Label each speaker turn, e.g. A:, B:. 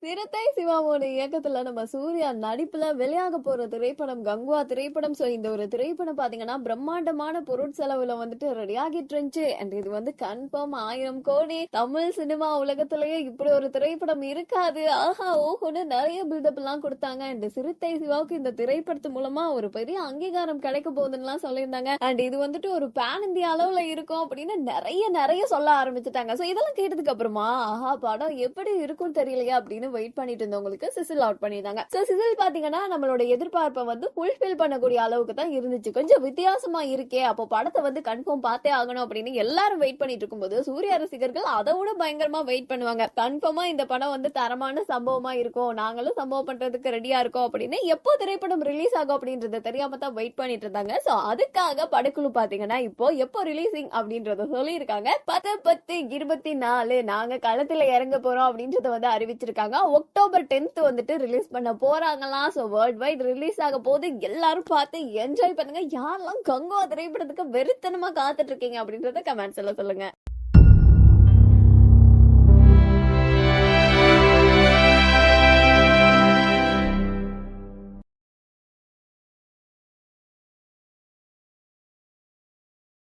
A: சிறுத்தை சிவாவோட இயக்கத்துல நம்ம சூர்யா நடிப்புல வெளியாக போற திரைப்படம் கங்குவா திரைப்படம். சோ இந்த ஒரு திரைப்படம் பாத்தீங்கன்னா பிரம்மாண்டமான பொருட்செலவுல வந்துட்டு ரெடி ஆகிட்டு இருந்துச்சு. அண்ட் இது வந்து கன்ஃபார்ம் 1000 கோடி. தமிழ் சினிமா உலகத்திலேயே இப்படி ஒரு திரைப்படம் இருக்காது, ஆஹா ஓஹோன்னு நிறைய பில்டப் எல்லாம் கொடுத்தாங்க. அண்ட் சிறுத்தை சிவாவுக்கு இந்த திரைப்படத்து மூலமா ஒரு பெரிய அங்கீகாரம் கிடைக்க போகுதுன்னு சொல்லியிருந்தாங்க. அண்ட் இது வந்துட்டு ஒரு பேன் இந்தியா அளவுல இருக்கும் அப்படின்னு நிறைய நிறைய சொல்ல ஆரம்பிச்சுட்டாங்க. சோ இதெல்லாம் கேட்டதுக்கு அப்புறமா ஆஹா படம் எப்படி இருக்கும்னு தெரியலையா அப்படின்னு வெயிட் பண்ணிட்டு இருந்தவங்களுக்கு சிசில் அவுட் பண்ணிருந்தாங்க. சோ சிசில் பாத்தீங்கன்னா நம்மளோட எதிர்பார்ப்பை வந்து ஃபுல்ஃபில் பண்ணக்கூடிய அளவுக்கு தான் இருந்துச்சு. கொஞ்சம் வித்தியாசமா இருக்கே, அப்போ படத்தை வந்து கன்ஃபார்ம் பார்த்தே ஆகணும் அப்படின்னு எல்லாரும் வெயிட் பண்ணிட்டு இருக்கும்போது சூர்யா ரசிகர்கள் அதை விட பயங்கரமா வெயிட் பண்ணுவாங்க. கன்ஃபார்மா இந்த படம் வந்து தரமான சம்பவமா இருக்கும், நாங்களும் சம்பவம் பண்றதுக்கு ரெடியா இருக்கோம் அப்படின்னு எப்போ திரைப்படம் ரிலீஸ் ஆகும் அப்படின்றது தெரியாம தான் வெயிட் பண்ணிட்டு இருந்தாங்க. சோ அதுக்காக படக்குழு பாத்தீங்கன்னா இப்போ எப்போ ரிலீசிங் அப்படின்றத சொல்லியிருக்காங்க. 10/10/24 நாங்க களத்துல இறங்க போறோம் அப்படின்றத வந்து அறிவிச்சிருக்காங்க. அக்டோபர் 10th வந்துட்டு ரிலீஸ் பண்ண போறாங்களாம். சோ வேர்ல்ட் வைட் ரிலீஸ் ஆக போது எல்லாரும் பார்த்து என்ஜாய் பண்ணுங்க. யாரெல்லாம் கங்குவா திரைப்படத்துக்கு வெறித்தனமா காத்துட்டு இருக்கீங்க அப்படின்றத கமெண்ட்ஸ்ல சொல்லுங்க.